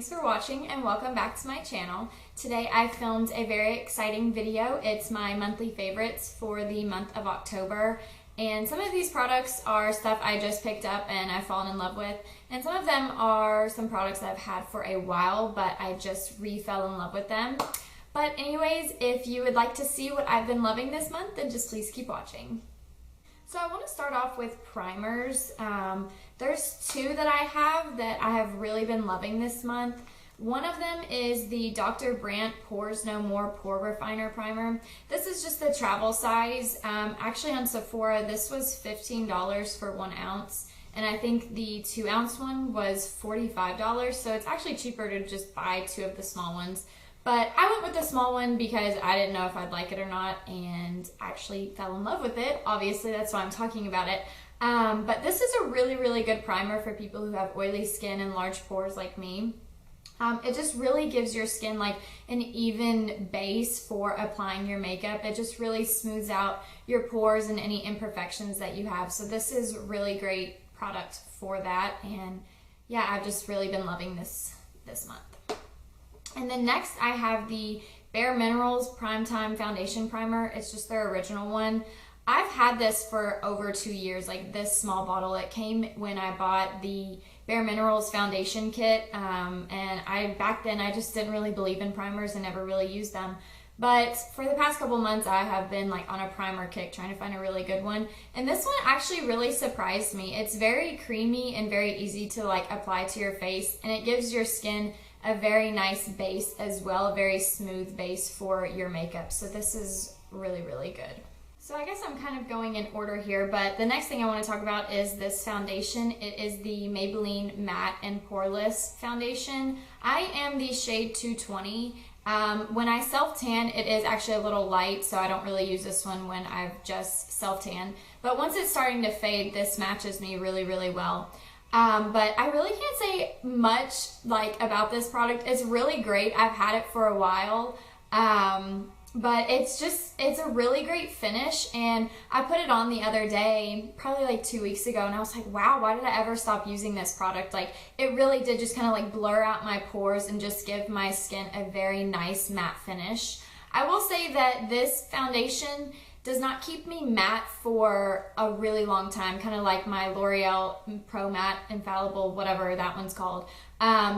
Thanks for watching and welcome back to my channel. Today I filmed a very exciting video. It's my monthly favorites for the month of October. And some of these products are stuff I just picked up and I've fallen in love with. And some of them are some products that I've had for a while, but I just re-fell in love with them. But anyways, if you would like to see what I've been loving this month, then just please keep watching. So I want to start off with primers. There's two that I have really been loving this month. One of them is the Dr. Brandt Pores No More Pore Refiner Primer. This is just the travel size. Actually on Sephora, this was $15 for 1 ounce. And I think the 2 ounce one was $45. So it's actually cheaper to just buy 2 of the small ones. But I went with the small one because I didn't know if I'd like it or not, and actually fell in love with it. Obviously, that's why I'm talking about it. But this is a really, really good primer for people who have oily skin and large pores like me. It just really gives your skin like an even base for applying your makeup. It just really smooths out your pores and any imperfections that you have. So this is a really great product for that. And yeah, I've just really been loving this month. And then next I have the Bare Minerals Primetime Foundation Primer. It's just their original one. I've had this for over 2 years, like this small bottle. It came when I bought the Bare Minerals foundation kit, and back then I just didn't really believe in primers and never really used them. But for the past couple months I have been like on a primer kick trying to find a really good one. And this one actually really surprised me. It's very creamy and very easy to like apply to your face, and it gives your skin a very nice base as well, a very smooth base for your makeup. So this is really, really good. So I guess I'm kind of going in order here, but the next thing I want to talk about is this foundation. It is the Maybelline Matte and Poreless Foundation. I am the shade 220. When I self-tan, it is actually a little light, so I don't really use this one when I've just self-tan. But once it's starting to fade, this matches me really, really well. But I really can't say much like about this product. It's really great. I've had it for a while. But it's a really great finish, and I put it on the other day, probably like 2 weeks ago, and I was like, wow, why did I ever stop using this product? Like, it really did just kind of like blur out my pores and just give my skin a very nice matte finish. I will say that this foundation does not keep me matte for a really long time, kind of like my L'Oreal Pro Matte Infallible, whatever that one's called.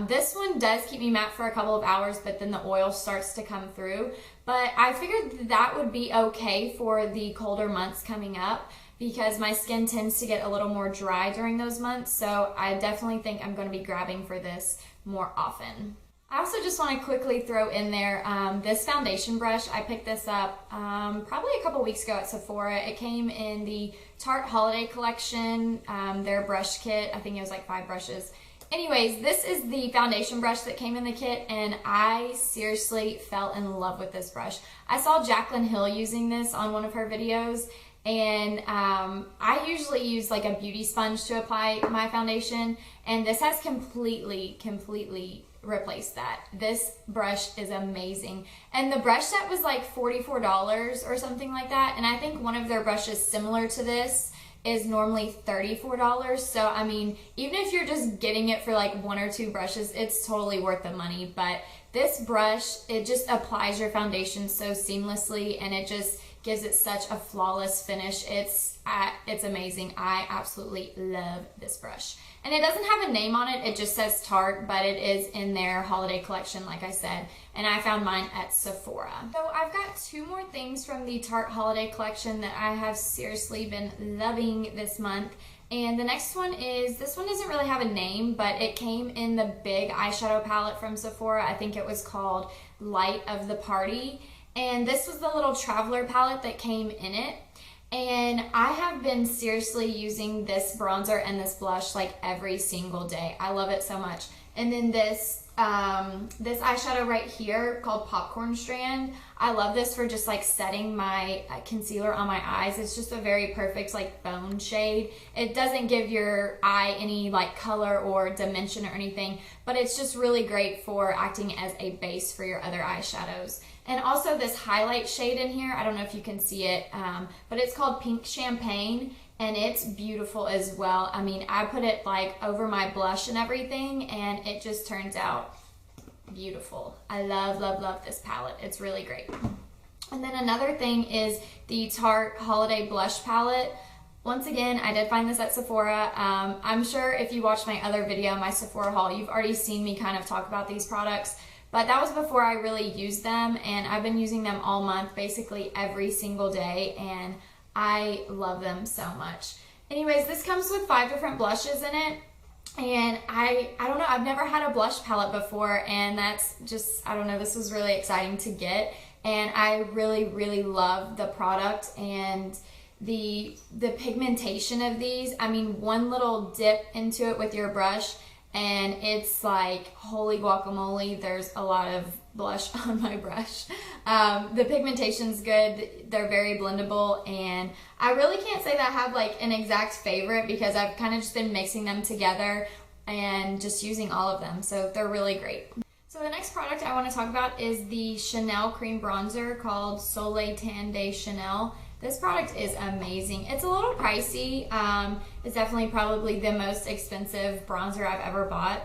This one does keep me matte for a couple of hours, but then the oil starts to come through. But I figured that would be okay for the colder months coming up because my skin tends to get a little more dry during those months. So I definitely think I'm going to be grabbing for this more often. I also just want to quickly throw in there this foundation brush. I picked this up probably a couple weeks ago at Sephora. It came in the Tarte Holiday Collection, their brush kit. I think it was like 5 brushes. Anyways, this is the foundation brush that came in the kit, and I seriously fell in love with this brush. I saw Jaclyn Hill using this on one of her videos, and I usually use like a beauty sponge to apply my foundation, and this has completely replaced that. This brush is amazing. And the brush set was like $44 or something like that, and I think one of their brushes similar to this is normally $34. So I mean, even if you're just getting it for like 1 or 2 brushes, it's totally worth the money. But this brush, it just applies your foundation so seamlessly, and it just gives it such a flawless finish. It's amazing. I absolutely love this brush. And it doesn't have a name on it, it just says Tarte, but it is in their holiday collection, like I said, and I found mine at Sephora. So I've got 2 more things from the Tarte holiday collection that I have seriously been loving this month. And the next one is, this one doesn't really have a name, but it came in the big eyeshadow palette from Sephora. I think it was called Light of the Party. And this was the little traveler palette that came in it. And I have been seriously using this bronzer and this blush like every single day. I love it so much. And then this eyeshadow right here called Popcorn Strand. I love this for just like setting my concealer on my eyes. It's just a very perfect like bone shade. It doesn't give your eye any like color or dimension or anything, but it's just really great for acting as a base for your other eyeshadows. And also this highlight shade in here, I don't know if you can see it, but it's called Pink Champagne, and it's beautiful as well. I mean, I put it like over my blush and everything, and it just turns out beautiful. I love, love, love this palette. It's really great. And then another thing is the Tarte Holiday Blush Palette. Once again, I did find this at Sephora. I'm sure if you watched my other video, my Sephora haul, you've already seen me kind of talk about these products. But that was before I really used them, and I've been using them all month, basically every single day, and I love them so much. Anyways, this comes with 5 different blushes in it, and I don't know, I've never had a blush palette before, and that's just, I don't know, this was really exciting to get, and I really, really love the product and the pigmentation of these. I mean, one little dip into it with your brush, and it's like, holy guacamole, there's a lot of blush on my brush. The pigmentation's good, they're very blendable, and I really can't say that I have like an exact favorite because I've kind of just been mixing them together and just using all of them, so they're really great. So the next product I want to talk about is the Chanel cream bronzer called Soleil Tan de Chanel. This product is amazing. It's a little pricey. It's definitely probably the most expensive bronzer I've ever bought,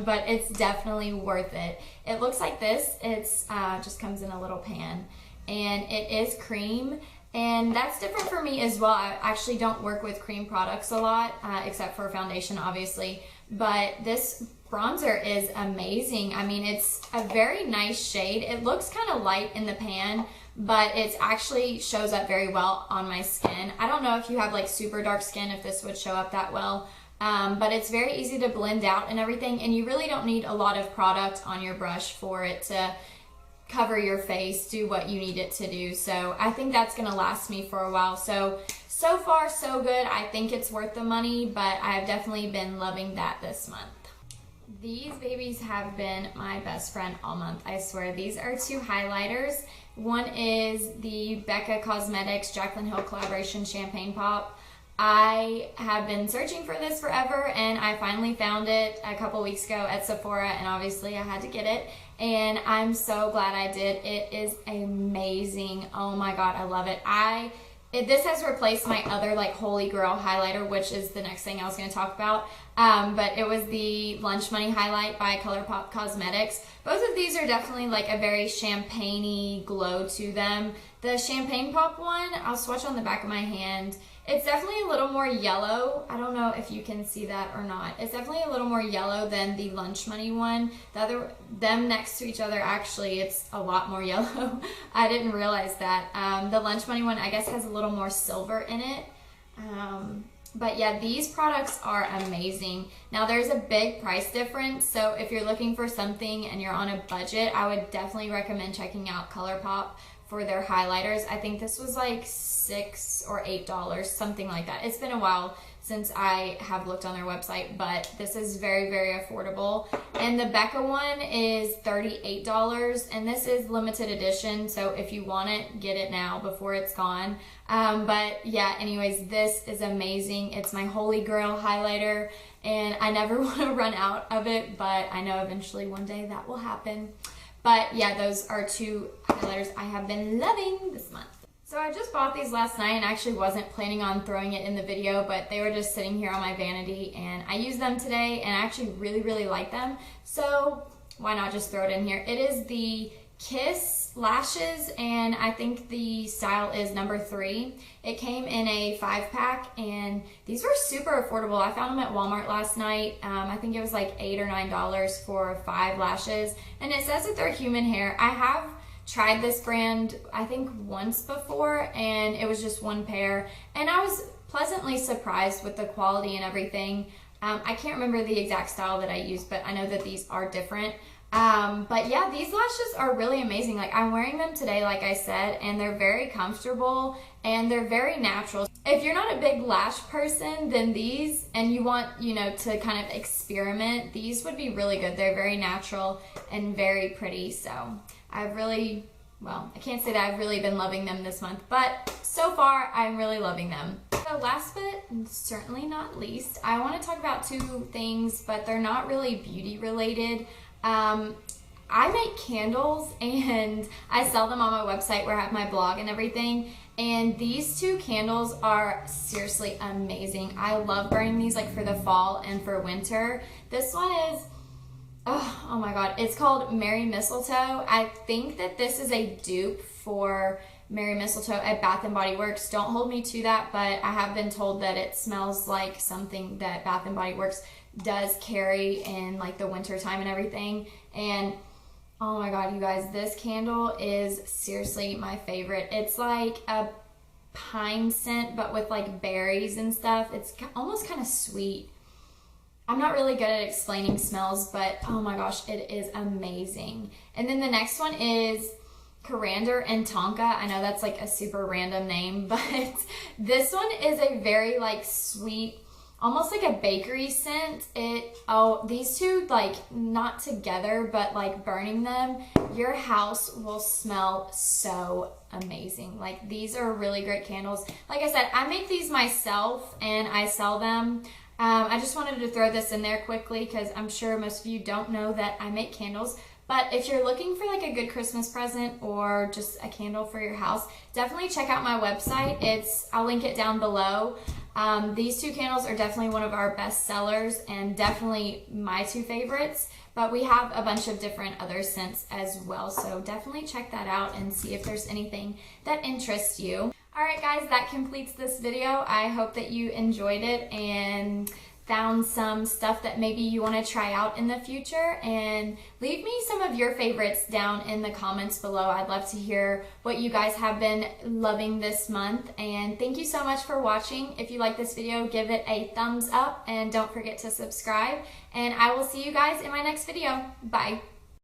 but it's definitely worth it. It looks like this. It's just comes in a little pan, and it is cream, and that's different for me as well. I actually don't work with cream products a lot, except for foundation, obviously, but this bronzer is amazing. I mean, it's a very nice shade. It looks kind of light in the pan, but it actually shows up very well on my skin. I don't know if you have like super dark skin, if this would show up that well, but it's very easy to blend out and everything, and you really don't need a lot of product on your brush for it to cover your face, do what you need it to do. So I think that's gonna last me for a while. So far so good. I think it's worth the money, but I've definitely been loving that this month. These babies have been my best friend all month, I swear. These are 2 highlighters. One is the Becca Cosmetics Jaclyn Hill collaboration Champagne Pop. I have been searching for this forever, and I finally found it a couple weeks ago at Sephora, and obviously I had to get it, and I'm so glad I did. It is amazing. Oh my god, I love it. This has replaced my other like holy grail highlighter, which is the next thing I was going to talk about. But it was the Lunch Money highlight by ColourPop Cosmetics. Both of these are definitely like a very champagne-y glow to them. The Champagne Pop one, I'll swatch on the back of my hand. It's definitely a little more yellow. I don't know if you can see that or not. It's definitely a little more yellow than the Lunch Money one. Them next to each other, actually, it's a lot more yellow. I didn't realize that. The Lunch Money one, I guess, has a little more silver in it. But yeah, these products are amazing. Now there's a big price difference, so if you're looking for something and you're on a budget, I would definitely recommend checking out ColourPop for their highlighters. I think this was like $6 or $8, something like that. It's been a while since I have looked on their website, but this is very, very affordable. And the Becca one is $38, and this is limited edition, so if you want it, get it now before it's gone. But yeah, anyways, this is amazing. It's my holy grail highlighter, and I never want to run out of it, but I know eventually one day that will happen. But yeah, those are 2 highlighters I have been loving this month. So I just bought these last night and actually wasn't planning on throwing it in the video, but they were just sitting here on my vanity, and I used them today and I actually really, really like them. So why not just throw it in here? It is the Kiss lashes, and I think the style is number 3. It came in a 5-pack, and these were super affordable. I found them at Walmart last night. I think it was like $8 or $9 for 5 lashes, and it says that they're human hair. I have tried this brand, I think once before, and it was just 1 pair, and I was pleasantly surprised with the quality and everything. I can't remember the exact style that I used, but I know that these are different. But yeah, these lashes are really amazing. Like, I'm wearing them today, like I said, and they're very comfortable and they're very natural. If you're not a big lash person, then these, and you want, you know, to kind of experiment, these would be really good. They're very natural and very pretty. So I've really, well, I can't say that I've really been loving them this month, but so far I'm really loving them. So last but certainly not least, I want to talk about 2 things, but they're not really beauty related. I make candles and I sell them on my website where I have my blog and everything, and these 2 candles are seriously amazing. I love burning these like for the fall and for winter. This one is Oh my god, it's called Merry Mistletoe. I think that this is a dupe for Merry Mistletoe at Bath and Body Works. Don't hold me to that, but I have been told that it smells like something that Bath and Body Works does carry in like the winter time and everything. And oh my god, you guys, this candle is seriously my favorite. It's like a pine scent, but with like berries and stuff. It's almost kind of sweet. I'm not really good at explaining smells, but oh my gosh, it is amazing. And then the next one is Coriander and Tonka. I know that's like a super random name, but this one is a very like sweet, almost like a bakery scent. These two, like not together, but like burning them, your house will smell so amazing. Like these are really great candles. Like I said, I make these myself and I sell them. I just wanted to throw this in there quickly because I'm sure most of you don't know that I make candles. But if you're looking for like a good Christmas present or just a candle for your house, definitely check out my website. I'll link it down below. These two candles are definitely one of our best sellers and definitely my two favorites. But we have a bunch of different other scents as well. So definitely check that out and see if there's anything that interests you. Alright guys, that completes this video. I hope that you enjoyed it and found some stuff that maybe you want to try out in the future, and leave me some of your favorites down in the comments below. I'd love to hear what you guys have been loving this month, and thank you so much for watching. If you like this video, give it a thumbs up and don't forget to subscribe, and I will see you guys in my next video. Bye.